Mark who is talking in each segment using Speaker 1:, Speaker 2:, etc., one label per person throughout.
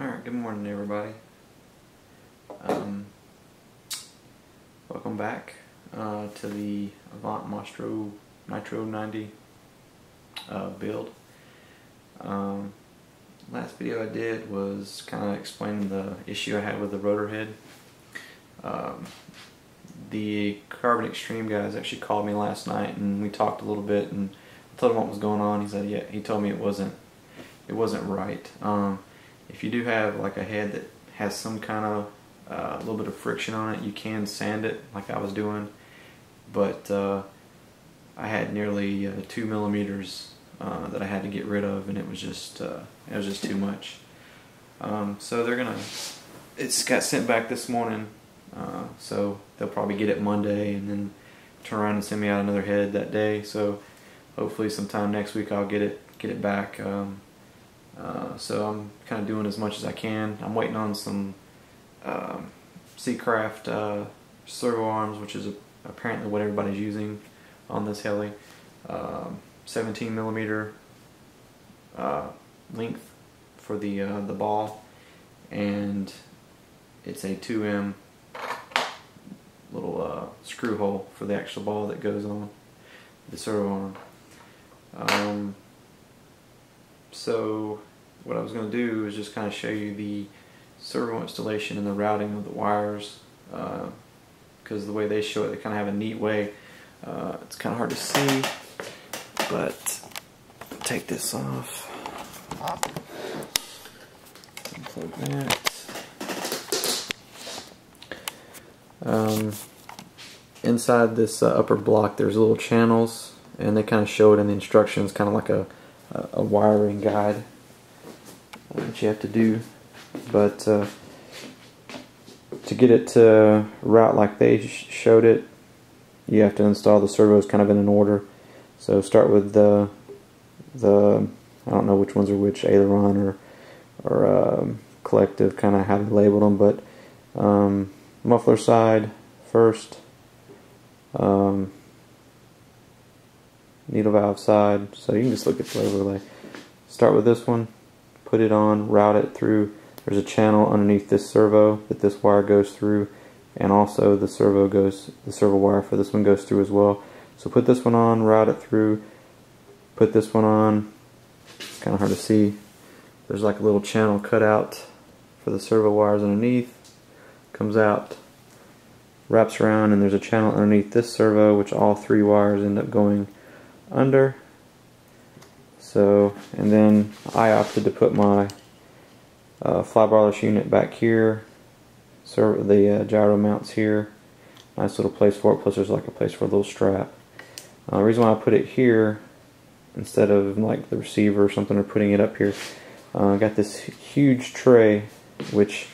Speaker 1: Alright, good morning everybody. Welcome back to the Avant Mostro Nitro 90 build. Last video I did was kind of explaining the issue I had with the rotor head. The Carbon Extreme guys actually called me last night and we talked a little bit, and I told him what was going on. He said, yeah, he told me it wasn't right. If you do have like a head that has some kind of a little bit of friction on it, you can sand it like I was doing, but I had nearly 2 millimeters that I had to get rid of, and it was just too much. So it's got sent back this morning, so they'll probably get it Monday and then turn around and send me out another head that day. So hopefully sometime next week I'll get it back. So I'm kind of doing as much as I can. I'm waiting on some Seacraft servo arms, which is apparently what everybody's using on this heli. 17 millimeter length for the ball, and it's a 2M little screw hole for the actual ball that goes on the servo arm. So what I was going to do is just kind of show you the servo installation and the routing of the wires, because the way they show it, they kind of have a neat way. It's kind of hard to see, but take this off. Unplug that. Inside this upper block there's little channels, and they kind of show it in the instructions, kind of like a wiring guide that you have to do. But to get it to route like they showed it, you have to install the servos kind of in an order. So start with the I don't know which ones are which, aileron or collective, kind of how they labeled them, but muffler side first, needle valve side. So you can just look at the overlay. Start with this one, put it on, route it through. There's a channel underneath this servo that this wire goes through, and also the servo wire for this one goes through as well. So put this one on, route it through, put this one on. It's kind of hard to see. There's like a little channel cut out for the servo wires underneath. Comes out, wraps around, and there's a channel underneath this servo, which all 3 wires end up going under. So, and then I opted to put my fly barless unit back here. So the gyro mounts here. Nice little place for it, plus there's like a place for a little strap. The reason why I put it here instead of like the receiver or something, or putting it up here, I got this huge tray, which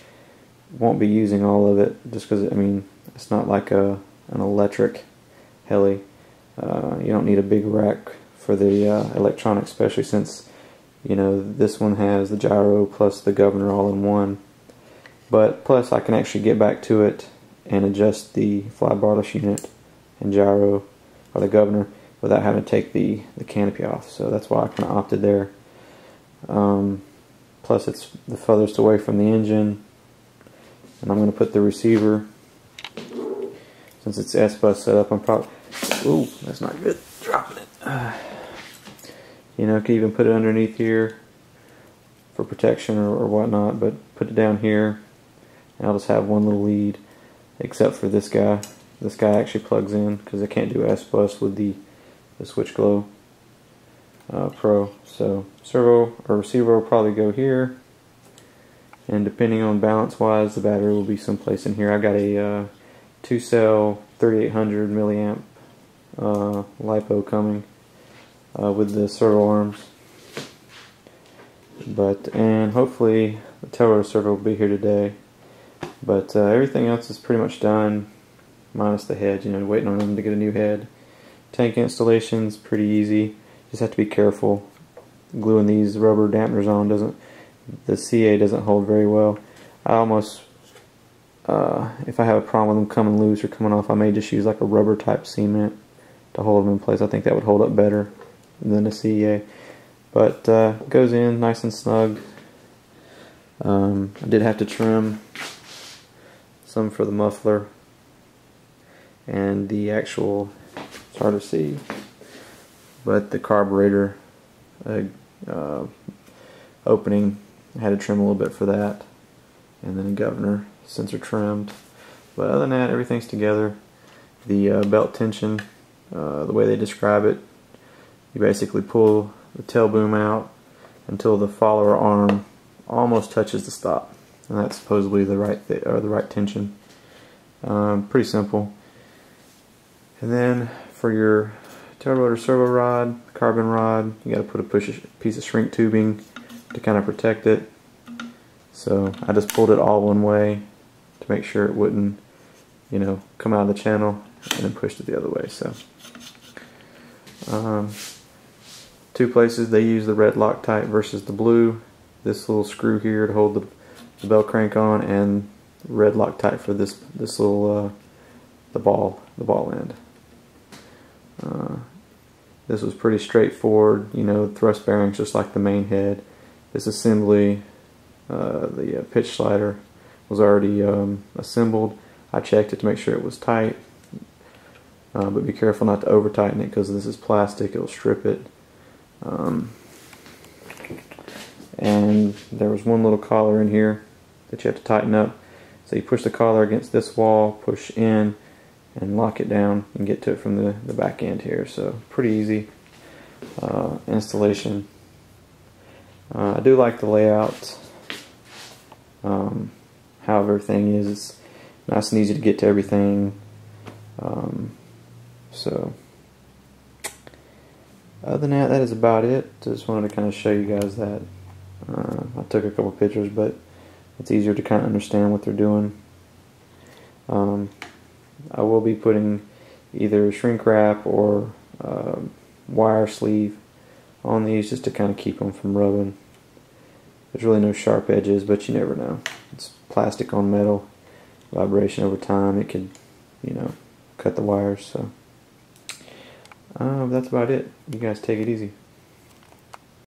Speaker 1: won't be using all of it, just because, I mean, it's not like an electric heli. You don't need a big rack for the electronics, especially since, you know, this one has the gyro plus the governor all in one. But plus I can actually get back to it and adjust the fly barless unit and gyro, or the governor, without having to take the canopy off. So that's why I kind of opted there. Plus it's the furthest away from the engine, and I'm going to put the receiver, since it's S-bus set up, I'm probably, ooh, that's not good, dropping it. You know, could even put it underneath here for protection or whatnot, but put it down here, and I'll just have one little lead, except for this guy. This guy actually plugs in, because I can't do S-bus with the Switch Glow Pro. So servo or receiver will probably go here, and depending on balance wise, the battery will be someplace in here. I've got a 2-cell 3800 milliamp LiPo coming with the servo arms. And hopefully the tail rotor servo will be here today. But everything else is pretty much done, minus the head. You know, waiting on them to get a new head. Tank installation's pretty easy. Just have to be careful. Gluing these rubber dampeners on the CA doesn't hold very well. I almost, if I have a problem with them coming loose or coming off, I may just use like a rubber type cement to hold them in place. I think that would hold up better than a CA. But goes in nice and snug. I did have to trim some for the muffler and the actual, it's hard to see, but the carburetor opening, I had to trim a little bit for that, and then the governor sensor trimmed. But other than that, everything's together. The belt tension, the way they describe it, you basically pull the tail boom out until the follower arm almost touches the stop, and that's supposedly the right tension. Pretty simple. And then for your tail rotor servo rod, carbon rod, you got to put a piece of shrink tubing to kind of protect it. So I just pulled it all one way to make sure it wouldn't, you know, come out of the channel, and then pushed it the other way. So two places they use the red Loctite versus the blue. This little screw here to hold the bell crank on, and red Loctite for this little the ball end. This was pretty straightforward, you know, thrust bearings just like the main head. This assembly, the pitch slider was already assembled. I checked it to make sure it was tight, but be careful not to over tighten it because this is plastic, it'll strip it. And there was one little collar in here that you have to tighten up. So you push the collar against this wall, push in, and lock it down and get to it from the back end here. So pretty easy installation. I do like the layout, how everything is. It's nice and easy to get to everything. So other than that, that is about it. Just wanted to kind of show you guys that. I took a couple pictures, but it's easier to kind of understand what they're doing. I will be putting either shrink wrap or wire sleeve on these just to kind of keep them from rubbing. There's really no sharp edges, but you never know. It's plastic on metal, vibration over time, it could, you know, cut the wires. So that's about it. You guys take it easy.